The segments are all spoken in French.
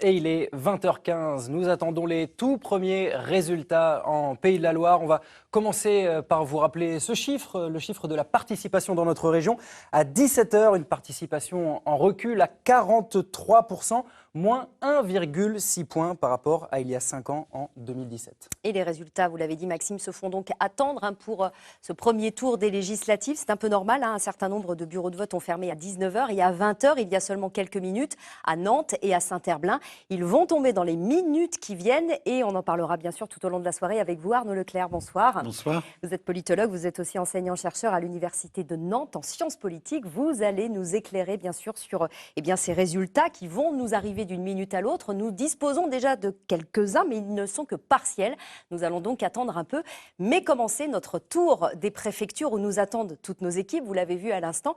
Et il est 20h15. Nous attendons les tout premiers résultats en Pays de la Loire. On va commencer par vous rappeler ce chiffre, le chiffre de la participation dans notre région. À 17h, une participation en recul à 43%, moins 1,6 point par rapport à il y a 5 ans en 2017. Et les résultats, vous l'avez dit Maxime, se font donc attendre pour ce premier tour des législatives. C'est un peu normal, un certain nombre de bureaux de vote ont fermé à 19h et à 20h, il y a seulement quelques minutes, à Nantes et à Saint-Herblain. Ils vont tomber dans les minutes qui viennent et on en parlera bien sûr tout au long de la soirée avec vous, Arnaud Leclerc. Bonsoir. Bonsoir. Vous êtes politologue, vous êtes aussi enseignant-chercheur à l'Université de Nantes en sciences politiques. Vous allez nous éclairer bien sûr sur ces résultats qui vont nous arriver d'une minute à l'autre. Nous disposons déjà de quelques-uns, mais ils ne sont que partiels. Nous allons donc attendre un peu, mais commencer notre tour des préfectures où nous attendent toutes nos équipes. Vous l'avez vu à l'instant,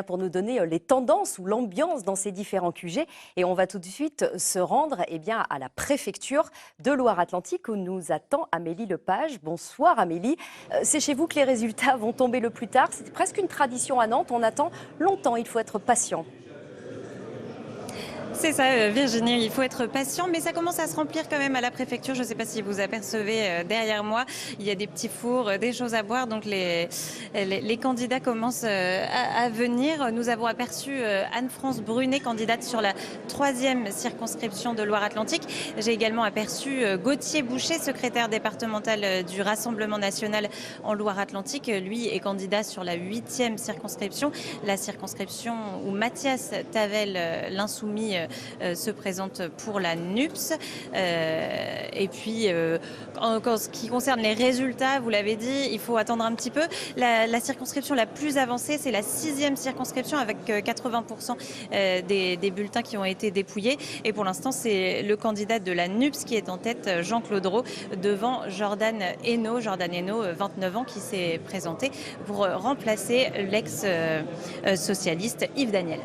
pour nous donner les tendances ou l'ambiance dans ces différents QG. Et on va tout de suite se rendre à la préfecture de Loire-Atlantique où nous attend Amélie Lepage. Bonsoir Amélie. C'est chez vous que les résultats vont tomber le plus tard. C'est presque une tradition à Nantes. On attend longtemps. Il faut être patient. C'est ça, Virginie, il faut être patient, mais ça commence à se remplir quand même à la préfecture. Je ne sais pas si vous apercevez derrière moi, il y a des petits fours, des choses à boire, donc les candidats commencent à venir. Nous avons aperçu Anne-France Brunet, candidate sur la 3e circonscription de Loire-Atlantique. J'ai également aperçu Gauthier Boucher, secrétaire départemental du Rassemblement national en Loire-Atlantique. Lui est candidat sur la 8e circonscription, la circonscription où Mathias Tavel, l'insoumis, se présente pour la NUPS. En ce qui concerne les résultats, vous l'avez dit, il faut attendre un petit peu. La circonscription la plus avancée, c'est la 6e circonscription avec 80% des bulletins qui ont été dépouillés. Et pour l'instant, c'est le candidat de la NUPS qui est en tête, Jean-Claude Roux, devant Jordan Hainaut. Jordan Hainaut, 29 ans, qui s'est présenté pour remplacer l'ex-socialiste Yves Daniel.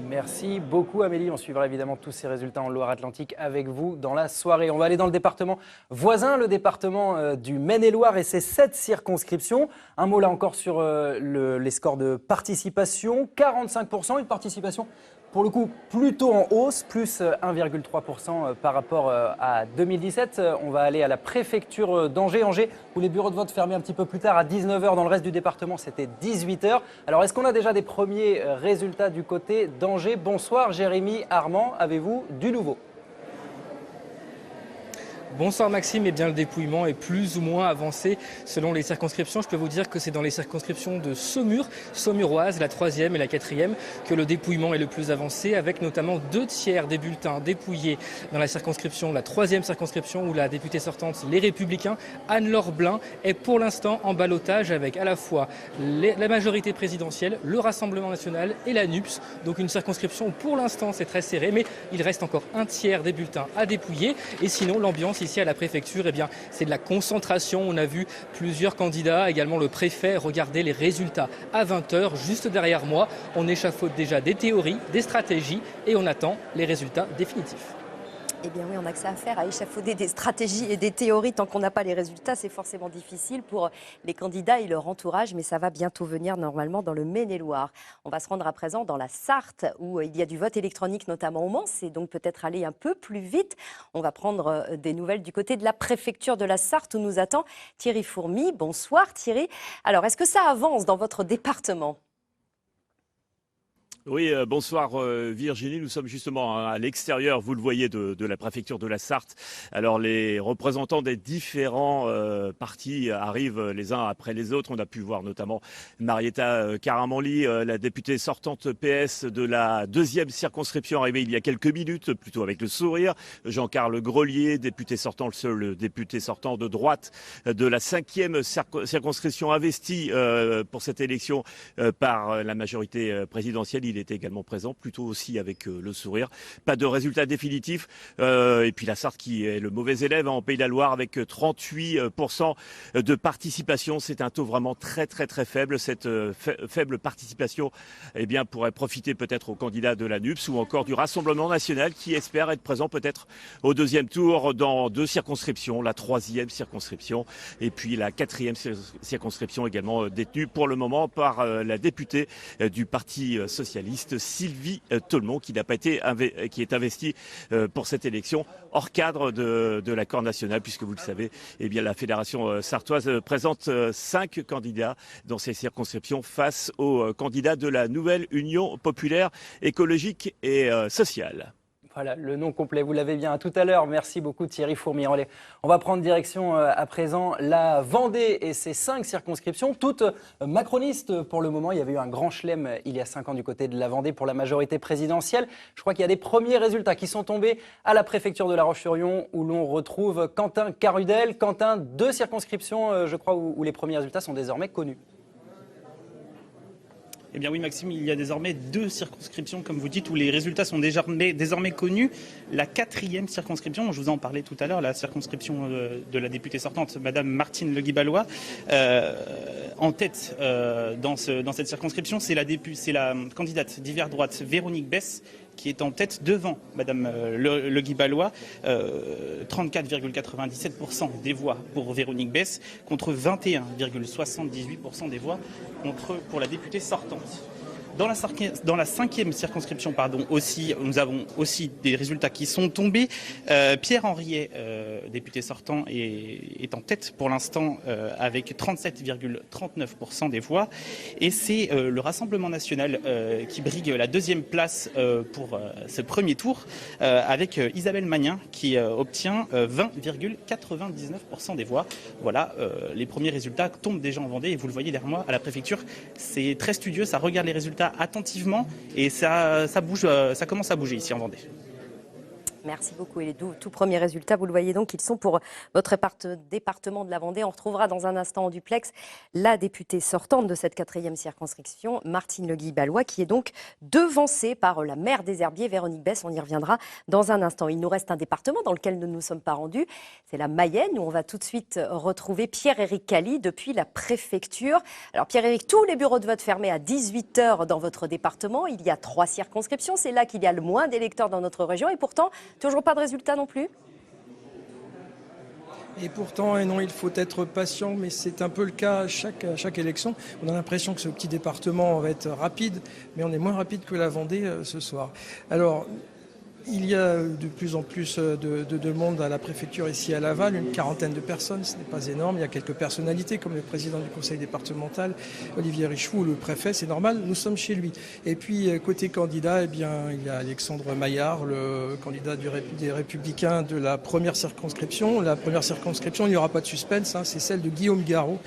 Merci beaucoup Amélie, on suivra évidemment tous ces résultats en Loire-Atlantique avec vous dans la soirée. On va aller dans le département voisin, le département du Maine-et-Loire et ses 7 circonscriptions. Un mot là encore sur les scores de participation, 45%, une participation pour le coup plutôt en hausse, plus 1,3% par rapport à 2017. On va aller à la préfecture d'Angers, où les bureaux de vote fermaient un petit peu plus tard à 19h. Dans le reste du département, c'était 18h. Alors, est-ce qu'on a déjà des premiers résultats du côté d'Angers? Bonsoir Jérémy, Armand, avez-vous du nouveau? Bonsoir Maxime, le dépouillement est plus ou moins avancé selon les circonscriptions. Je peux vous dire que c'est dans les circonscriptions de Saumur, Saumuroise, la 3e et la 4e, que le dépouillement est le plus avancé, avec notamment 2 tiers des bulletins dépouillés dans la circonscription, la 3e circonscription, où la députée sortante, les Républicains, Anne-Laure Blin, est pour l'instant en ballottage avec à la fois la majorité présidentielle, le Rassemblement national et la NUPS. Donc une circonscription où pour l'instant c'est très serré, mais il reste encore 1 tiers des bulletins à dépouiller. Et sinon, l'ambiance ici à la préfecture, c'est de la concentration. On a vu plusieurs candidats, également le préfet. Regardez les résultats à 20h, juste derrière moi. On échafaude déjà des théories, des stratégies et on attend les résultats définitifs. Oui, on a que ça à faire, à échafauder des stratégies et des théories. Tant qu'on n'a pas les résultats, c'est forcément difficile pour les candidats et leur entourage, mais ça va bientôt venir normalement dans le Maine-et-Loire. On va se rendre à présent dans la Sarthe, où il y a du vote électronique, notamment au Mans. C'est donc peut-être aller un peu plus vite. On va prendre des nouvelles du côté de la préfecture de la Sarthe, où nous attend Thierry Fourmy. Bonsoir Thierry. Alors, est-ce que ça avance dans votre département ? Oui, bonsoir Virginie. Nous sommes justement à l'extérieur, vous le voyez, de la préfecture de la Sarthe. Alors les représentants des différents partis arrivent les uns après les autres. On a pu voir notamment Marietta Caramanli, la députée sortante PS de la 2e circonscription, arrivée il y a quelques minutes, plutôt avec le sourire. Jean-Carl Grelier, député sortant, le seul député sortant de droite de la 5e circonscription investie pour cette élection par la majorité présidentielle. Il était également présent, plutôt aussi avec le sourire. Pas de résultat définitif. Et puis la Sarthe qui est le mauvais élève en Pays de la Loire avec 38% de participation. C'est un taux vraiment très faible. Cette faible participation pourrait profiter peut-être aux candidats de la NUPS ou encore du Rassemblement national qui espère être présent peut-être au 2e tour dans 2 circonscriptions, la 3e circonscription et puis la 4e circonscription également détenue pour le moment par la députée du Parti socialiste liste Sylvie Tolmont, qui est investie pour cette élection hors cadre de l'accord national, puisque vous le savez, eh bien, la Fédération sartoise présente 5 candidats dans ces circonscriptions face aux candidats de la nouvelle Union populaire écologique et sociale. Voilà, le nom complet, vous l'avez bien. À tout à l'heure. Merci beaucoup Thierry Fourmier. On va prendre direction à présent la Vendée et ses 5 circonscriptions, toutes macronistes pour le moment. Il y avait eu un grand chelem il y a 5 ans du côté de la Vendée pour la majorité présidentielle. Je crois qu'il y a des premiers résultats qui sont tombés à la préfecture de La Roche-sur-Yon où l'on retrouve Quentin Carudel. Quentin, 2 circonscriptions, je crois, où les premiers résultats sont désormais connus. Eh bien oui Maxime, il y a désormais 2 circonscriptions, comme vous dites, où les résultats sont désormais connus. La 4e circonscription, je vous en parlais tout à l'heure, la circonscription de la députée sortante, Madame Martine Le Guy-Ballois, en tête dans cette circonscription, c'est la candidate d'hiver droite Véronique Besse, qui est en tête devant Madame Le Guy-Ballois, 34,97% des voix pour Véronique Besse, contre 21,78% des voix pour la députée sortante. Dans la 5e circonscription, aussi, nous avons aussi des résultats qui sont tombés. Pierre Henriet, député sortant, est en tête pour l'instant avec 37,39% des voix. Et c'est le Rassemblement national qui brigue la 2e place pour ce premier tour avec Isabelle Magnin qui obtient 20,99% des voix. Voilà, les premiers résultats tombent déjà en Vendée et vous le voyez derrière moi à la préfecture. C'est très studieux, ça regarde les résultats attentivement et ça bouge, ça commence à bouger ici en Vendée. Merci beaucoup. Et les tout premiers résultats, vous le voyez donc, ils sont pour votre département de la Vendée. On retrouvera dans un instant en duplex la députée sortante de cette 4e circonscription, Martine Le Guy-Ballois, qui est donc devancée par la maire des Herbiers, Véronique Besse. On y reviendra dans un instant. Il nous reste un département dans lequel nous ne nous sommes pas rendus. C'est la Mayenne, où on va tout de suite retrouver Pierre-Éric Cali depuis la préfecture. Alors Pierre-Éric, tous les bureaux de vote fermés à 18h dans votre département. Il y a 3 circonscriptions. C'est là qu'il y a le moins d'électeurs dans notre région. Et pourtant, toujours pas de résultat non plus? Et pourtant, et non, il faut être patient, mais c'est un peu le cas à chaque élection. On a l'impression que ce petit département va être rapide, mais on est moins rapide que la Vendée ce soir. Alors, il y a de plus en plus de monde à la préfecture ici à Laval, une 40aine de personnes, ce n'est pas énorme. Il y a quelques personnalités comme le président du conseil départemental, Olivier Richefou, le préfet, c'est normal, nous sommes chez lui. Et puis côté candidat, eh bien, il y a Alexandre Maillard, le candidat des Républicains de la première circonscription. La première circonscription, il n'y aura pas de suspense, c'est celle de Guillaume Garot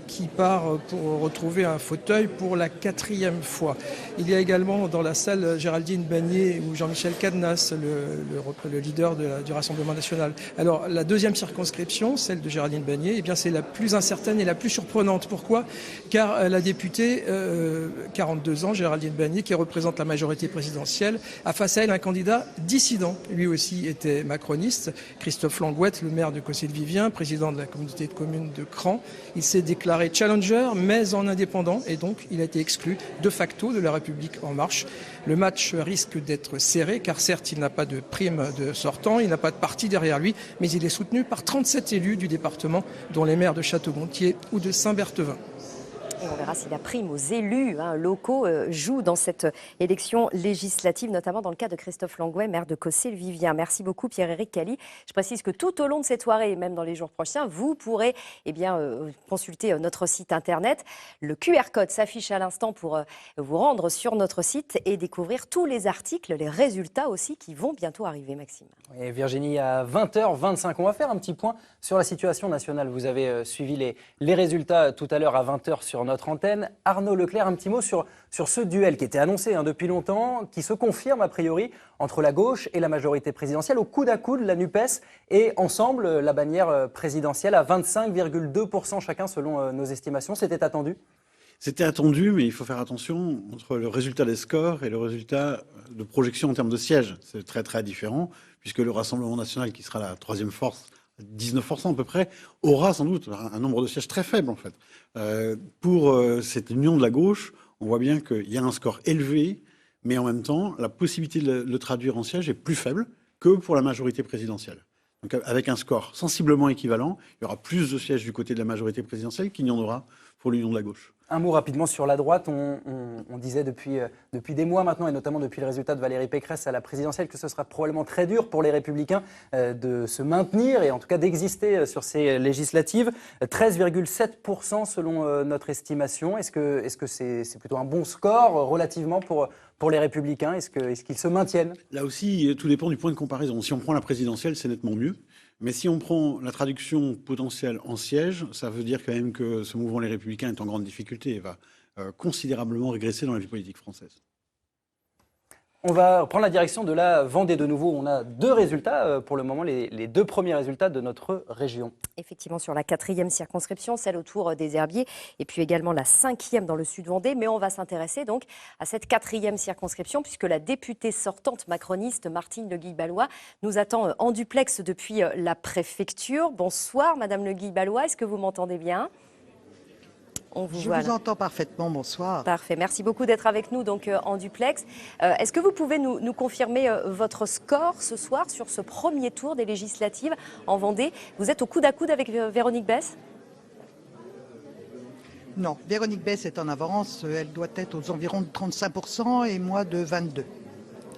qui part pour retrouver un fauteuil pour la 4e fois. Il y a également dans la salle Géraldine Bagné ou Jean-Michel Cadenas, le leader du Rassemblement national. Alors, la 2e circonscription, celle de Géraldine Bagné, eh bien, c'est la plus incertaine et la plus surprenante. Pourquoi ? Car la députée, 42 ans, Géraldine Bagné, qui représente la majorité présidentielle, a face à elle un candidat dissident. Lui aussi était macroniste, Christophe Langouette, le maire de Cossé-le-Vivien, président de la communauté de communes de Cran. Il s'est déclaré challenger, mais en indépendant, et donc il a été exclu de facto de La République En Marche. Le match risque d'être serré, car certes, il n'a pas de prime de sortant, il n'a pas de parti derrière lui, mais il est soutenu par 37 élus du département, dont les maires de Château-Gontier ou de Saint-Berthevin. Et on verra si la prime aux élus locaux joue dans cette élection législative, notamment dans le cas de Christophe Langouet, maire de Cossé-le-Vivien. Merci beaucoup Pierre-Éric Cali. Je précise que tout au long de cette soirée et même dans les jours prochains, vous pourrez consulter notre site internet. Le QR code s'affiche à l'instant pour vous rendre sur notre site et découvrir tous les articles, les résultats aussi qui vont bientôt arriver, Maxime. Et Virginie, à 20h25, on va faire un petit point sur la situation nationale. Vous avez suivi les résultats tout à l'heure à 20h sur notre antenne. Arnaud Leclerc, un petit mot sur ce duel qui était annoncé depuis longtemps, qui se confirme a priori entre la gauche et la majorité présidentielle, au coude à coude, la NUPES et ensemble la bannière présidentielle à 25,2% chacun selon nos estimations. C'était attendu ? C'était attendu, mais il faut faire attention entre le résultat des scores et le résultat de projection en termes de sièges. C'est très très différent, puisque le Rassemblement national, qui sera la 3e force, 19% à peu près, aura sans doute un nombre de sièges très faible en fait. Pour cette union de la gauche, on voit bien qu'il y a un score élevé, mais en même temps, la possibilité de le traduire en sièges est plus faible que pour la majorité présidentielle. Donc avec un score sensiblement équivalent, il y aura plus de sièges du côté de la majorité présidentielle qu'il n'y en aura pour l'union de la gauche. Un mot rapidement sur la droite. On disait depuis des mois maintenant, et notamment depuis le résultat de Valérie Pécresse à la présidentielle, que ce sera probablement très dur pour les Républicains de se maintenir et en tout cas d'exister sur ces législatives. 13,7% selon notre estimation. Est-ce que c'est plutôt un bon score relativement pour les Républicains? Est-ce qu'ils se maintiennent? Là aussi, tout dépend du point de comparaison. Si on prend la présidentielle, c'est nettement mieux. Mais si on prend la traduction potentielle en siège, ça veut dire quand même que ce mouvement Les Républicains est en grande difficulté et va considérablement régresser dans la vie politique française. On va prendre la direction de la Vendée de nouveau. On a deux résultats pour le moment, les deux premiers résultats de notre région. Effectivement, sur la 4e circonscription, celle autour des Herbiers, et puis également la 5e dans le sud Vendée. Mais on va s'intéresser donc à cette 4e circonscription, puisque la députée sortante macroniste Martine Le Guilh-Ballois nous attend en duplex depuis la préfecture. Bonsoir, Madame Le Guilh-Ballois, est-ce que vous m'entendez bien ? Je vous entends parfaitement, bonsoir. Parfait, merci beaucoup d'être avec nous donc, en duplex. Est-ce que vous pouvez nous confirmer votre score ce soir sur ce premier tour des législatives en Vendée? Vous êtes au coude à coude avec Véronique Besse? Non, Véronique Besse est en avance, elle doit être aux environs de 35% et moi de 22%.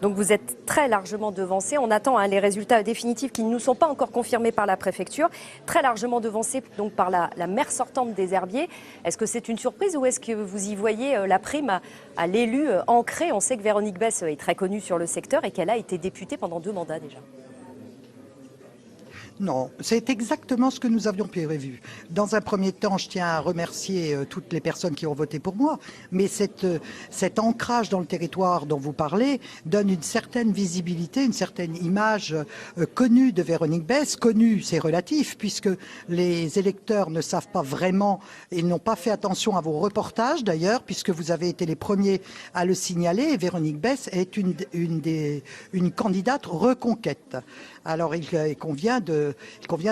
Donc vous êtes très largement devancé. On attend les résultats définitifs qui ne nous sont pas encore confirmés par la préfecture. Très largement devancé donc par la maire sortante des Herbiers. Est-ce que c'est une surprise ou est-ce que vous y voyez la prime à l'élu ancré? On sait que Véronique Besse est très connue sur le secteur et qu'elle a été députée pendant 2 mandats déjà. Non, c'est exactement ce que nous avions prévu. Dans un premier temps, je tiens à remercier toutes les personnes qui ont voté pour moi, mais cet ancrage dans le territoire dont vous parlez donne une certaine visibilité, une certaine image connue de Véronique Besse. Connue, c'est relatif, puisque les électeurs ne savent pas vraiment, ils n'ont pas fait attention à vos reportages d'ailleurs, puisque vous avez été les premiers à le signaler. Et Véronique Besse est une candidate reconquête. Alors il convient de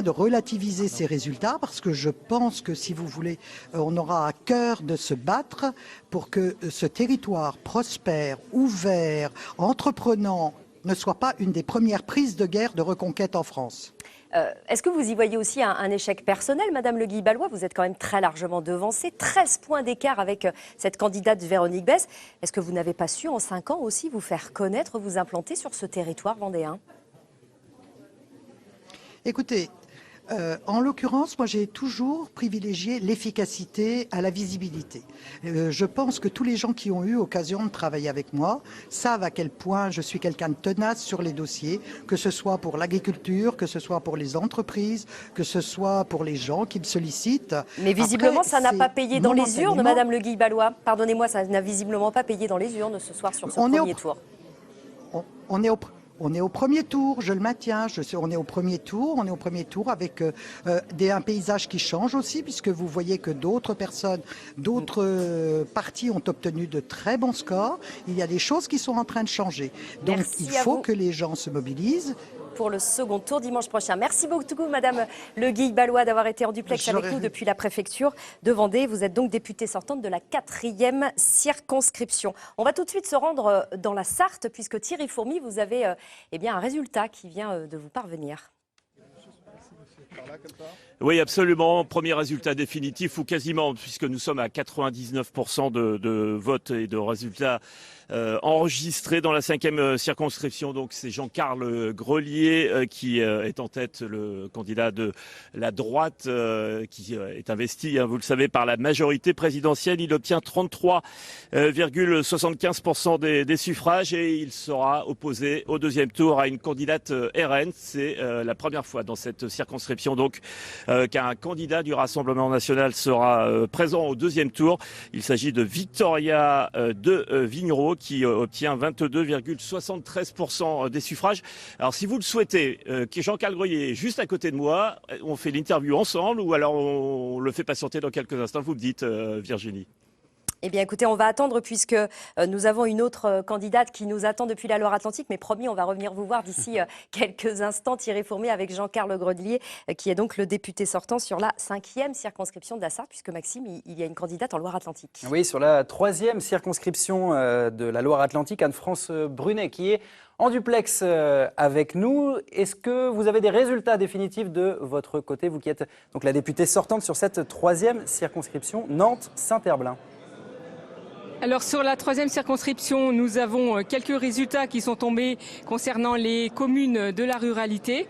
relativiser ces résultats parce que je pense que si vous voulez, on aura à cœur de se battre pour que ce territoire prospère, ouvert, entreprenant ne soit pas une des premières prises de guerre de reconquête en France. Est-ce que vous y voyez aussi un échec personnel, Madame Le Guilh-Ballois? Vous êtes quand même très largement devancée, 13 points d'écart avec cette candidate Véronique Besse. Est-ce que vous n'avez pas su en 5 ans aussi vous faire connaître, vous implanter sur ce territoire vendéen? Écoutez, en l'occurrence, moi j'ai toujours privilégié l'efficacité à la visibilité. Je pense que tous les gens qui ont eu occasion de travailler avec moi savent à quel point je suis quelqu'un de tenace sur les dossiers, que ce soit pour l'agriculture, que ce soit pour les entreprises, que ce soit pour les gens qui me sollicitent. Mais visiblement, après, ça n'a pas payé dans les urnes, Madame Le Guilh-Ballois. Pardonnez-moi, ça n'a visiblement pas payé dans les urnes ce soir sur ce premier tour. On est au premier tour, je le maintiens. On est au premier tour avec un paysage qui change aussi, puisque vous voyez que d'autres personnes, d'autres partis ont obtenu de très bons scores. Il y a des choses qui sont en train de changer. Donc il faut que les gens se mobilisent. Pour le second tour dimanche prochain. Merci beaucoup, Madame Le Guilh-Ballois, d'avoir été en duplex avec nous depuis la préfecture de Vendée. Vous êtes donc députée sortante de la 4e circonscription. On va tout de suite se rendre dans la Sarthe, puisque Thierry Fourmy, vous avez un résultat qui vient de vous parvenir. Oui, absolument. Premier résultat définitif, ou quasiment, puisque nous sommes à 99% de votes et de résultats enregistrés dans la 5e circonscription. Donc c'est Jean-Carl Grelier qui est en tête, le candidat de la droite qui est investi, vous le savez, par la majorité présidentielle. Il obtient 33,75% des suffrages et il sera opposé au deuxième tour à une candidate RN. C'est la première fois dans cette circonscription donc qu'un candidat du Rassemblement national sera présent au deuxième tour. Il s'agit de Victoria de Vignereau qui obtient 22,73% des suffrages. Alors si vous le souhaitez, Jean-Carl Grelier est juste à côté de moi, on fait l'interview ensemble ou alors on le fait patienter dans quelques instants, vous me dites Virginie. Eh bien, écoutez, on va attendre puisque nous avons une autre candidate qui nous attend depuis la Loire-Atlantique. Mais promis, on va revenir vous voir d'ici quelques instants. Thierry Fourmy avec Jean-Carl Grelier, qui est donc le député sortant sur la 5e circonscription de la Sarthe, puisque Maxime, il y a une candidate en Loire-Atlantique. Oui, sur la 3e circonscription de la Loire-Atlantique, Anne-France Brunet, qui est en duplex avec nous. Est-ce que vous avez des résultats définitifs de votre côté, vous qui êtes donc la députée sortante sur cette 3e circonscription Nantes-Saint-Herblain? Alors sur la 3e circonscription, nous avons quelques résultats qui sont tombés concernant les communes de la ruralité.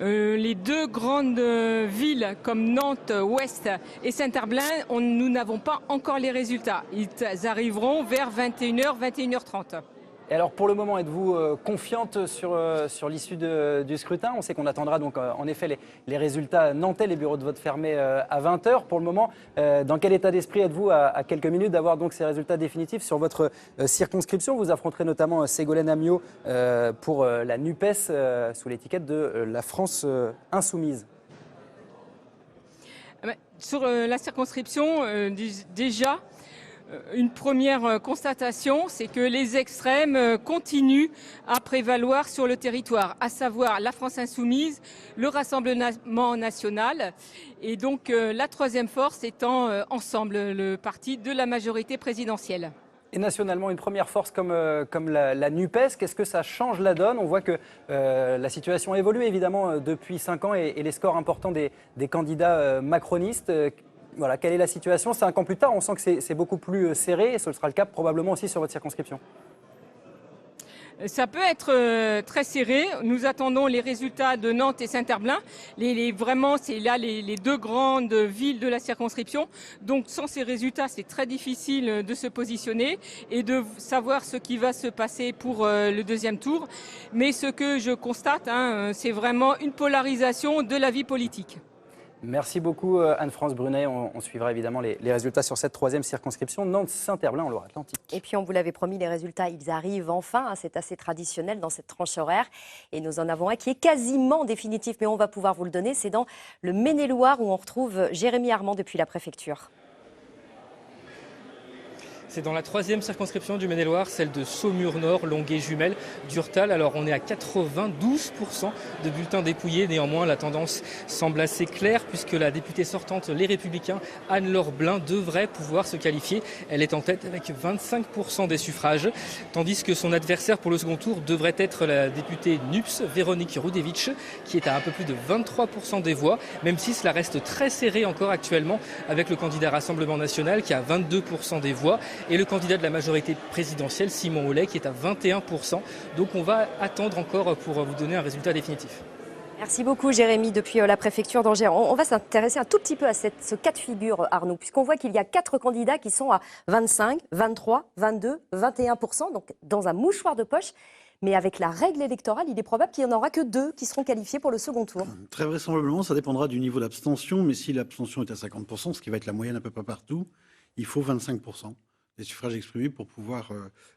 Les 2 grandes villes comme Nantes Ouest et Saint-Herblain, nous n'avons pas encore les résultats. Ils arriveront vers 21h, 21h30. Et alors pour le moment, êtes-vous confiante sur l'issue du scrutin? On sait qu'on attendra donc en effet les résultats nantais, les bureaux de vote fermés à 20h. Pour le moment, dans quel état d'esprit êtes-vous à quelques minutes d'avoir donc ces résultats définitifs sur votre circonscription? Vous affronterez notamment Ségolène Ammiot pour la NUPES sous l'étiquette de la France insoumise. Sur la circonscription, déjà, une première constatation, c'est que les extrêmes continuent à prévaloir sur le territoire, à savoir la France insoumise, le Rassemblement national et donc la 3e force étant Ensemble, le parti de la majorité présidentielle. Et nationalement, une première force comme la NUPES, qu'est-ce que ça change la donne? On voit que la situation a évolué évidemment depuis 5 ans et les scores importants des candidats macronistes. Voilà, quelle est la situation? 5 ans plus tard, on sent que c'est beaucoup plus serré et ce sera le cas probablement aussi sur votre circonscription. Ça peut être très serré. Nous attendons les résultats de Nantes et Saint-Herblain. Vraiment, c'est là les 2 grandes villes de la circonscription. Donc, sans ces résultats, c'est très difficile de se positionner et de savoir ce qui va se passer pour le 2e tour. Mais ce que je constate, c'est vraiment une polarisation de la vie politique. Merci beaucoup Anne-France Brunet. On suivra évidemment les résultats sur cette 3e circonscription Nantes-Saint-Herblain en Loire-Atlantique. Et puis on vous l'avait promis, les résultats, ils arrivent enfin. C'est assez traditionnel dans cette tranche horaire. Et nous en avons un qui est quasiment définitif, mais on va pouvoir vous le donner. C'est dans le Maine-et-Loire où on retrouve Jérémy Armand depuis la préfecture. C'est dans la 3e circonscription du Maine-et-Loire, celle de Saumur-Nord, Longuet-Jumelles, Durtal. Alors on est à 92% de bulletins dépouillés. Néanmoins, la tendance semble assez claire puisque la députée sortante, les Républicains, Anne-Laure Blin, devrait pouvoir se qualifier. Elle est en tête avec 25% des suffrages, tandis que son adversaire pour le second tour devrait être la députée NUPS, Véronique Rudevitch, qui est à un peu plus de 23% des voix, même si cela reste très serré encore actuellement avec le candidat Rassemblement national qui a 22% des voix. Et le candidat de la majorité présidentielle, Simon Hollet, qui est à 21%. Donc on va attendre encore pour vous donner un résultat définitif. Merci beaucoup Jérémy depuis la préfecture d'Angers. On va s'intéresser un tout petit peu à ce cas de figure Arnaud, puisqu'on voit qu'il y a 4 candidats qui sont à 25, 23, 22, 21%, donc dans un mouchoir de poche. Mais avec la règle électorale, il est probable qu'il n'y en aura que 2 qui seront qualifiés pour le second tour. Très vraisemblablement, ça dépendra du niveau d'abstention, mais si l'abstention est à 50%, ce qui va être la moyenne à peu près partout, il faut 25%. Des suffrages exprimés pour pouvoir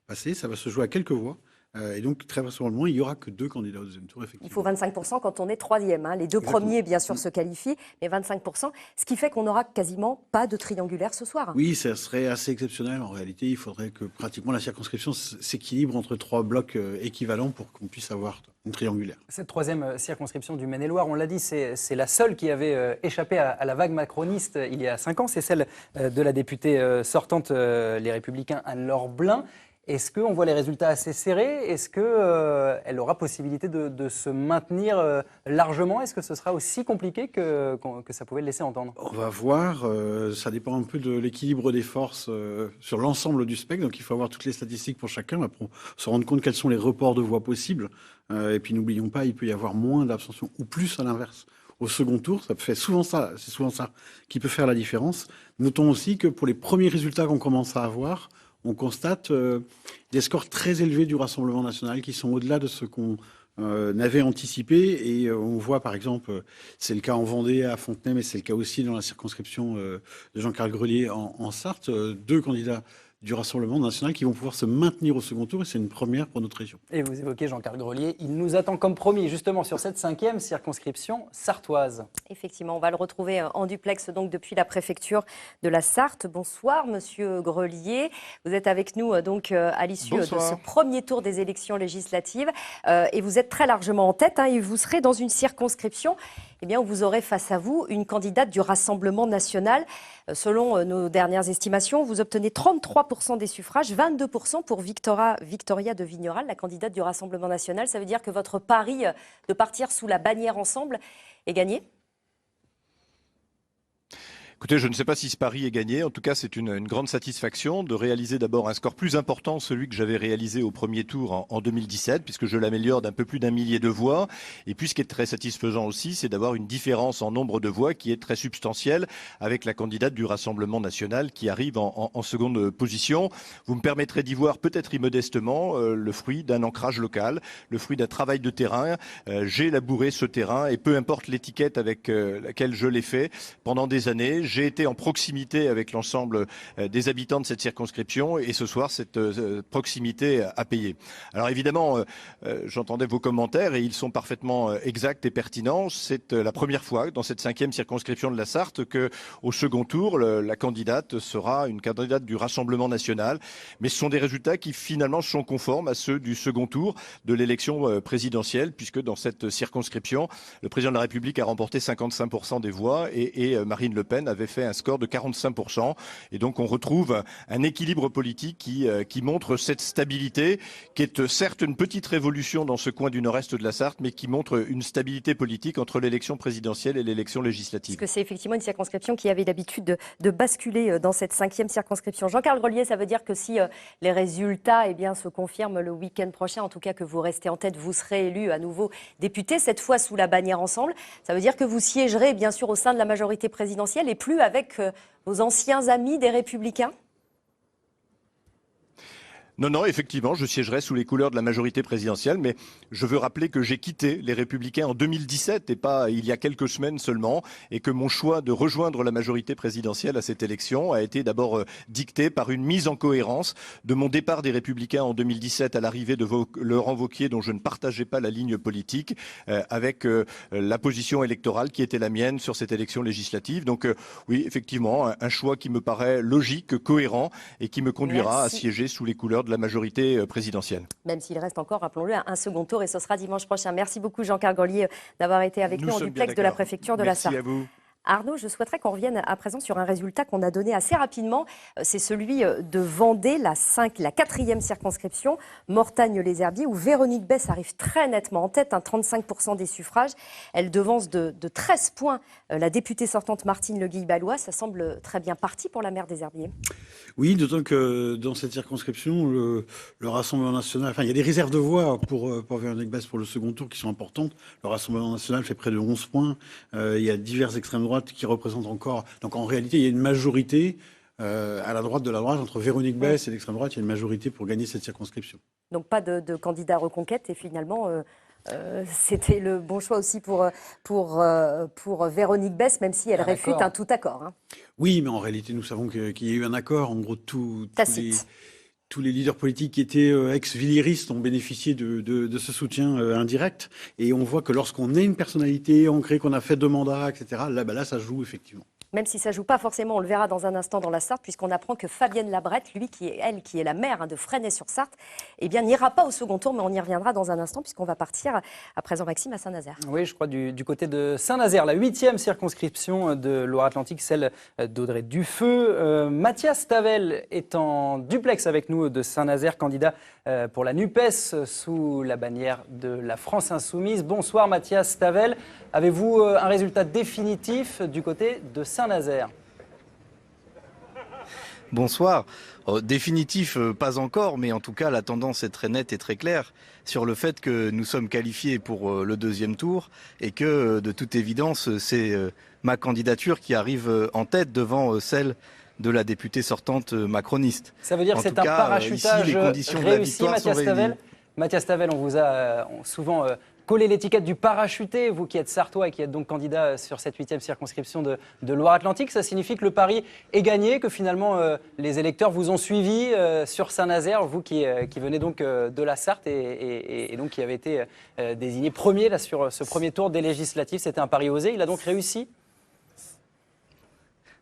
passer. Ça va se jouer à quelques voix. Et donc, très vraisemblablement, il n'y aura que 2 candidats au 2e tour, effectivement. Il faut 25% quand on est 3e. Les 2 premiers, bien sûr, se qualifient, mais 25%, ce qui fait qu'on n'aura quasiment pas de triangulaire ce soir. Oui, ça serait assez exceptionnel. En réalité, il faudrait que pratiquement la circonscription s'équilibre entre 3 blocs équivalents pour qu'on puisse avoir une triangulaire. Cette 3e circonscription du Maine-et-Loire, on l'a dit, c'est la seule qui avait échappé à la vague macroniste il y a 5 ans. C'est celle de la députée sortante, les Républicains, Anne-Laure Blin. Est-ce qu'on voit les résultats assez serrés? Est-ce qu'elle aura possibilité de se maintenir largement? Est-ce que ce sera aussi compliqué que ça pouvait le laisser entendre? On va voir. Ça dépend un peu de l'équilibre des forces sur l'ensemble du spectre. Donc il faut avoir toutes les statistiques pour chacun pour se rendre compte quels sont les reports de voix possibles. Et puis n'oublions pas, il peut y avoir moins d'abstention ou plus à l'inverse. Au second tour, ça fait souvent ça. C'est souvent ça qui peut faire la différence. Notons aussi que pour les premiers résultats qu'on commence à avoir, on constate des scores très élevés du Rassemblement national qui sont au-delà de ce qu'on avait anticipé. Et on voit par exemple, c'est le cas en Vendée, à Fontenay, mais c'est le cas aussi dans la circonscription de Jean-Carl Grelier en Sarthe, 2 candidats du Rassemblement national qui vont pouvoir se maintenir au second tour et c'est une première pour notre région. Et vous évoquez Jean-Carl Grelier, il nous attend comme promis justement sur cette 5e circonscription sartoise. Effectivement, on va le retrouver en duplex donc depuis la préfecture de la Sarthe. Bonsoir Monsieur Grelier, vous êtes avec nous donc à l'issue de ce premier tour des élections législatives et vous êtes très largement en tête et vous serez dans une circonscription où vous aurez face à vous une candidate du Rassemblement national. Selon nos dernières estimations, vous obtenez 33% 33% des suffrages, 22% pour Victoria de Vigneral, la candidate du Rassemblement national. Ça veut dire que votre pari de partir sous la bannière Ensemble est gagné ? Écoutez, je ne sais pas si ce pari est gagné. En tout cas, c'est une grande satisfaction de réaliser d'abord un score plus important, celui que j'avais réalisé au premier tour en 2017, puisque je l'améliore d'un peu plus d'1 millier de voix. Et puis, ce qui est très satisfaisant aussi, c'est d'avoir une différence en nombre de voix qui est très substantielle avec la candidate du Rassemblement national qui arrive en seconde position. Vous me permettrez d'y voir peut-être immodestement le fruit d'un ancrage local, le fruit d'un travail de terrain. J'ai labouré ce terrain et peu importe l'étiquette avec laquelle je l'ai fait pendant des années, j'ai été en proximité avec l'ensemble des habitants de cette circonscription et ce soir, cette proximité a payé. Alors évidemment, j'entendais vos commentaires et ils sont parfaitement exacts et pertinents. C'est la première fois dans cette 5e circonscription de la Sarthe qu'au second tour, la candidate sera une candidate du Rassemblement national. Mais ce sont des résultats qui finalement sont conformes à ceux du second tour de l'élection présidentielle puisque dans cette circonscription, le président de la République a remporté 55% des voix et Marine Le Pen avait fait un score de 45%. Et donc on retrouve un équilibre politique qui montre cette stabilité, qui est certes une petite révolution dans ce coin du nord-est de la Sarthe, mais qui montre une stabilité politique entre l'élection présidentielle et l'élection législative. Parce que c'est effectivement une circonscription qui avait l'habitude de basculer dans cette 5e circonscription. Jean-Carl Grelier, ça veut dire que si les résultats se confirment le week-end prochain, en tout cas que vous restez en tête, vous serez élu à nouveau député, cette fois sous la bannière Ensemble. Ça veut dire que vous siégerez bien sûr au sein de la majorité présidentielle et plus avec vos anciens amis des Républicains ? Non, effectivement, je siégerai sous les couleurs de la majorité présidentielle, mais je veux rappeler que j'ai quitté les Républicains en 2017 et pas il y a quelques semaines seulement, et que mon choix de rejoindre la majorité présidentielle à cette élection a été d'abord dicté par une mise en cohérence de mon départ des Républicains en 2017 à l'arrivée de Laurent Wauquiez, dont je ne partageais pas la ligne politique, avec la position électorale qui était la mienne sur cette élection législative. Donc oui, effectivement, un choix qui me paraît logique, cohérent et qui me conduira à siéger sous les couleurs de la majorité présidentielle. Même s'il reste encore, rappelons-le, un second tour et ce sera dimanche prochain. Merci beaucoup Jean-Carl Grelier d'avoir été avec nous en duplex de la préfecture de la Sarthe. Merci à vous. Arnaud, je souhaiterais qu'on revienne à présent sur un résultat qu'on a donné assez rapidement. C'est celui de Vendée, la 4e circonscription, Mortagne-les-Herbiers, où Véronique Besse arrive très nettement en tête, 35% des suffrages. Elle devance de 13 points la députée sortante Martine Le Guilh-Ballois. Ça semble très bien parti pour la maire des Herbiers. Oui, d'autant que dans cette circonscription, le Rassemblement national, il y a des réserves de voix pour Véronique Besse pour le second tour qui sont importantes. Le Rassemblement national fait près de 11 points. Il y a divers extrêmes droites qui représentent encore. Donc en réalité, il y a une majorité à la droite de la droite entre Véronique Besse et l'extrême droite. Il y a une majorité pour gagner cette circonscription. Donc pas de candidat reconquête et finalement. C'était le bon choix aussi pour Véronique Besse, même si elle réfute un tout accord. Hein. Oui, mais en réalité, nous savons qu'il y a eu un accord. En gros, tous les leaders politiques qui étaient ex-villiéristes ont bénéficié de ce soutien indirect. Et on voit que lorsqu'on est une personnalité ancrée, qu'on a fait 2 mandats, etc., là, ça joue effectivement. Même si ça ne joue pas forcément, on le verra dans un instant dans la Sarthe, puisqu'on apprend que Fabienne Labrette, qui est la maire de Fresnay-sur-Sarthe, n'ira pas au second tour, mais on y reviendra dans un instant, puisqu'on va partir à présent, Maxime, à Saint-Nazaire. Oui, je crois du côté de Saint-Nazaire, la 8e circonscription de Loire-Atlantique, celle d'Audrey Dufeu. Mathias Tavel est en duplex avec nous de Saint-Nazaire, candidat pour la NUPES sous la bannière de la France Insoumise. Bonsoir Mathias Tavel. Avez-vous un résultat définitif du côté de Saint-Nazaire ? Bonsoir. Définitif, pas encore, mais en tout cas, la tendance est très nette et très claire sur le fait que nous sommes qualifiés pour le 2e tour et que, de toute évidence, c'est ma candidature qui arrive en tête devant celle de la députée sortante macroniste. Ça veut dire que c'est un parachutage réussi, Mathias Tavel. Mathias Tavel, on vous a souvent collé l'étiquette du parachuté, vous qui êtes sartois et qui êtes donc candidat sur cette 8e circonscription de Loire-Atlantique. Ça signifie que le pari est gagné, que finalement les électeurs vous ont suivi sur Saint-Nazaire, vous qui venez donc de la Sarthe et donc qui avez été désigné premier là, sur ce premier tour des législatives. C'était un pari osé, il a donc réussi ?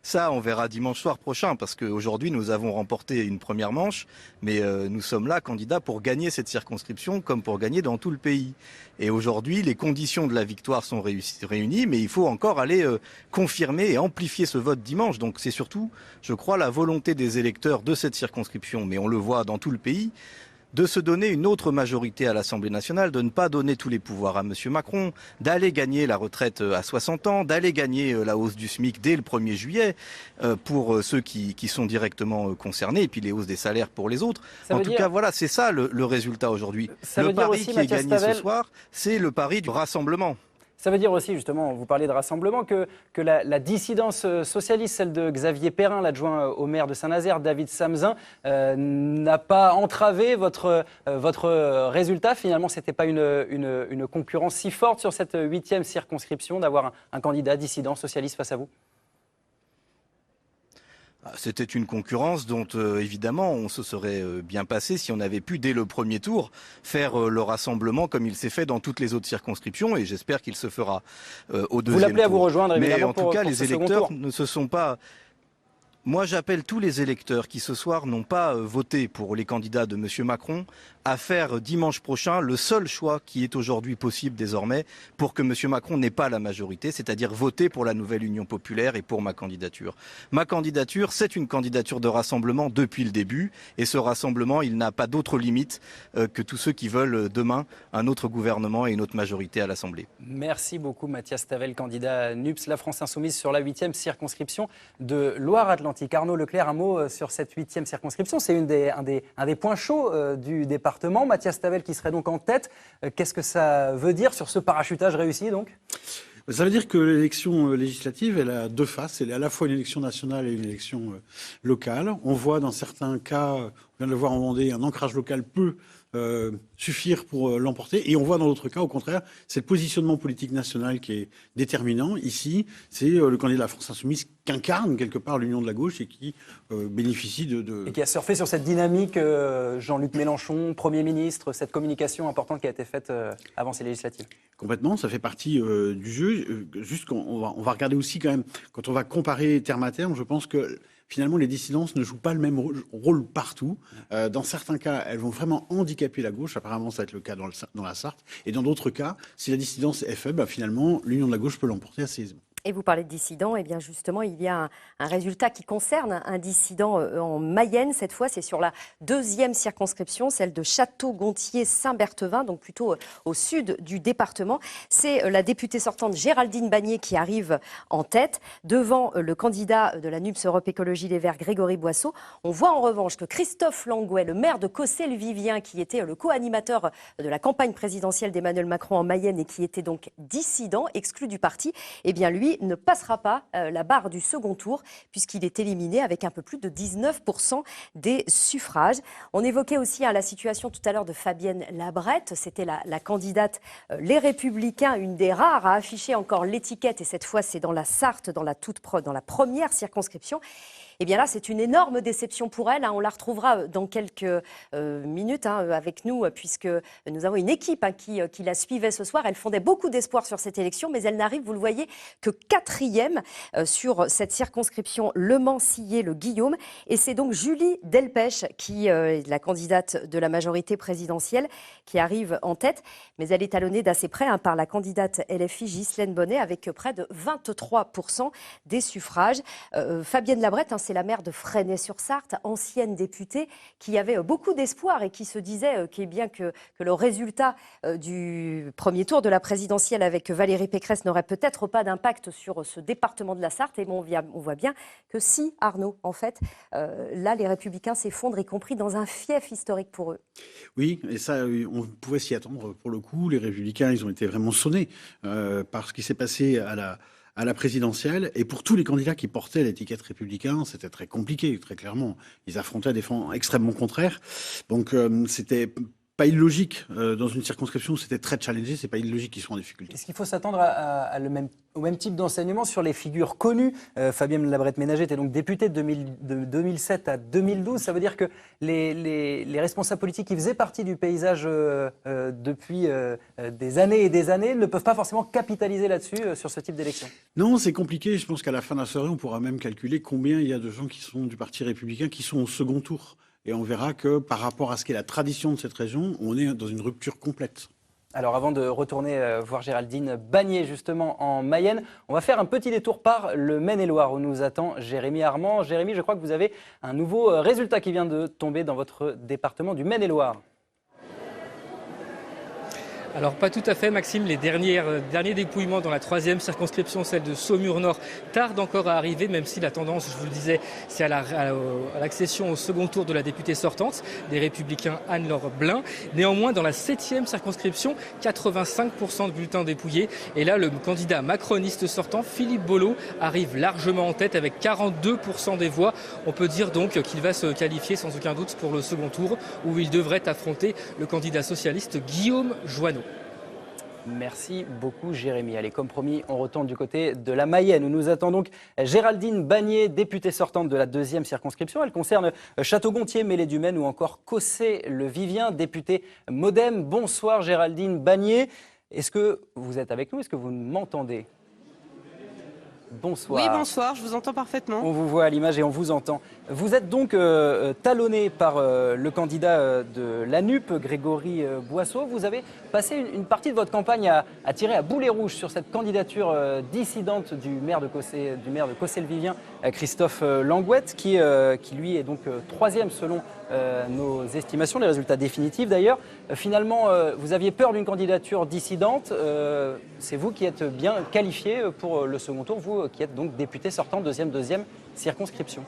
Ça, on verra dimanche soir prochain, parce qu'aujourd'hui, nous avons remporté une première manche, mais nous sommes là, candidats, pour gagner cette circonscription, comme pour gagner dans tout le pays. Et aujourd'hui, les conditions de la victoire sont réunies, mais il faut encore aller confirmer et amplifier ce vote dimanche. Donc c'est surtout, je crois, la volonté des électeurs de cette circonscription, mais on le voit dans tout le pays, de se donner une autre majorité à l'Assemblée nationale, de ne pas donner tous les pouvoirs à M. Macron, d'aller gagner la retraite à 60 ans, d'aller gagner la hausse du SMIC dès le 1er juillet pour ceux qui sont directement concernés, et puis les hausses des salaires pour les autres. En tout cas, voilà, c'est ça le résultat aujourd'hui. Le pari qui est gagné ce soir, c'est le pari du rassemblement. Ça veut dire aussi, justement, vous parlez de rassemblement, que la dissidence socialiste, celle de Xavier Perrin, l'adjoint au maire de Saint-Nazaire, David Samzin, n'a pas entravé votre résultat. Finalement, ce n'était pas une concurrence si forte sur cette 8e circonscription d'avoir un candidat dissident socialiste face à vous? C'était une concurrence dont, évidemment, on se serait bien passé si on avait pu, dès le premier tour, faire le rassemblement comme il s'est fait dans toutes les autres circonscriptions, et j'espère qu'il se fera au deuxième tour. Vous l'appelez à vous rejoindre, évidemment, mais en tout cas, les électeurs tour. ne se sont pas... Moi, j'appelle tous les électeurs qui, ce soir, n'ont pas voté pour les candidats de M. Macron à faire dimanche prochain le seul choix qui est aujourd'hui possible désormais pour que M. Macron n'ait pas la majorité, c'est-à-dire voter pour la nouvelle Union populaire et pour ma candidature. Ma candidature, c'est une candidature de rassemblement depuis le début, et ce rassemblement, il n'a pas d'autre limite que tous ceux qui veulent demain un autre gouvernement et une autre majorité à l'Assemblée. Merci beaucoup Mathias Tavel, candidat NUPS, la France Insoumise, sur la 8e circonscription de Loire-Atlantique. Arnaud Leclerc, un mot sur cette 8e circonscription. C'est un des points chauds du département. Mathias Tavel qui serait donc en tête. Qu'est-ce que ça veut dire sur ce parachutage réussi donc ? Ça veut dire que l'élection législative, elle a deux faces. Elle est à la fois une élection nationale et une élection locale. On voit dans certains cas, on vient de le voir en Vendée, un ancrage local peut suffire pour l'emporter. Et on voit dans d'autres cas, au contraire, c'est le positionnement politique national qui est déterminant. Ici, c'est le candidat de la France Insoumise qui incarne quelque part l'union de la gauche et qui bénéficie de... Et qui a surfé sur cette dynamique Jean-Luc Mélenchon, Premier ministre, cette communication importante qui a été faite avant ces législatives. Complètement, ça fait partie du jeu. Juste qu'on va regarder aussi quand même, quand on va comparer terme à terme, je pense que finalement, les dissidences ne jouent pas le même rôle partout. Dans certains cas, elles vont vraiment handicaper la gauche. Apparemment, ça va être le cas dans la Sarthe. Et dans d'autres cas, si la dissidence est faible, finalement, l'union de la gauche peut l'emporter assez aisément. Et vous parlez de dissidents, et bien justement, il y a un résultat qui concerne un dissident en Mayenne. Cette fois, c'est sur la 2e circonscription, celle de Château-Gontier-Saint-Berthevin, donc plutôt au sud du département. C'est la députée sortante Géraldine Bagné qui arrive en tête, devant le candidat de la NUPS Europe Écologie Les Verts, Grégory Boisseau. On voit en revanche que Christophe Langouet, le maire de Cossé-le-Vivien, qui était le co-animateur de la campagne présidentielle d'Emmanuel Macron en Mayenne et qui était donc dissident, exclu du parti, eh bien lui ne passera pas la barre du second tour puisqu'il est éliminé avec un peu plus de 19% des suffrages. On évoquait aussi la situation tout à l'heure de Fabienne Labrette. C'était la candidate Les Républicains, une des rares à afficher encore l'étiquette, et cette fois c'est dans la Sarthe, dans la première circonscription. Eh bien là, c'est une énorme déception pour elle. On la retrouvera dans quelques minutes avec nous, puisque nous avons une équipe qui la suivait ce soir. Elle fondait beaucoup d'espoir sur cette élection, mais elle n'arrive, vous le voyez, que 4e sur cette circonscription Le Mans-Sillé-le Guillaume. Et c'est donc Julie Delpech, qui est la candidate de la majorité présidentielle, qui arrive en tête. Mais elle est talonnée d'assez près par la candidate LFI Ghislaine Bonnet, avec près de 23% des suffrages. Fabienne Labrette, c'est la maire de Fresnay-sur-Sarthe, ancienne députée, qui avait beaucoup d'espoir et qui se disait que le résultat du premier tour de la présidentielle avec Valérie Pécresse n'aurait peut-être pas d'impact sur ce département de la Sarthe. Et on voit bien que si, Arnaud, en fait, là, les Républicains s'effondrent, y compris dans un fief historique pour eux. Oui, et ça, on pouvait s'y attendre. Pour le coup, les Républicains, ils ont été vraiment sonnés par ce qui s'est passé à la présidentielle. Et pour tous les candidats qui portaient l'étiquette républicain, c'était très compliqué, très clairement. Ils affrontaient des fronts extrêmement contraires. Donc, c'était pas illogique. Dans une circonscription où c'était très challengé, c'est pas illogique qu'ils soient en difficulté. Est-ce qu'il faut s'attendre au même type d'enseignement sur les figures connues? Fabienne Labrette-Ménager était donc députée de 2007 à 2012. Ça veut dire que les responsables politiques qui faisaient partie du paysage depuis des années et des années ne peuvent pas forcément capitaliser là-dessus, sur ce type d'élection. Non, c'est compliqué. Je pense qu'à la fin de la soirée, on pourra même calculer combien il y a de gens qui sont du Parti républicain qui sont au second tour. Et on verra que par rapport à ce qu'est la tradition de cette région, on est dans une rupture complète. Alors avant de retourner voir Géraldine Bagné justement en Mayenne, on va faire un petit détour par le Maine-et-Loire où nous attend Jérémy Armand. Jérémy, je crois que vous avez un nouveau résultat qui vient de tomber dans votre département du Maine-et-Loire. Alors pas tout à fait Maxime, les derniers dépouillements dans la 3e circonscription, celle de Saumur-Nord, tardent encore à arriver, même si la tendance, je vous le disais, c'est à l'accession au second tour de la députée sortante, des Républicains Anne-Laure Blin. Néanmoins, dans la 7e circonscription, 85% de bulletins dépouillés. Et là, le candidat macroniste sortant, Philippe Bolo, arrive largement en tête avec 42% des voix. On peut dire donc qu'il va se qualifier sans aucun doute pour le second tour, où il devrait affronter le candidat socialiste Guillaume Joanneau. Merci beaucoup Jérémy. Allez, comme promis, on retourne du côté de la Mayenne où nous attendons donc Géraldine Bagné, députée sortante de la 2e circonscription. Elle concerne Château-Gontier, Mêlée-du-Maine ou encore Cossé-le-Vivien, députée Modem. Bonsoir Géraldine Bagné. Est-ce que vous êtes avec nous? Est-ce que vous m'entendez? Bonsoir. Oui, bonsoir, je vous entends parfaitement. On vous voit à l'image et on vous entend. Vous êtes donc talonné par le candidat de la NUP, Grégory Boisseau. Vous avez passé une partie de votre campagne à tirer à boulet rouge sur cette candidature dissidente du maire de Cossé-le-Vivien, Christophe Langouette, qui lui est donc 3e selon nos estimations, les résultats définitifs d'ailleurs. Finalement, vous aviez peur d'une candidature dissidente. C'est vous qui êtes bien qualifié pour le second tour, vous qui êtes donc député sortant, deuxième circonscription.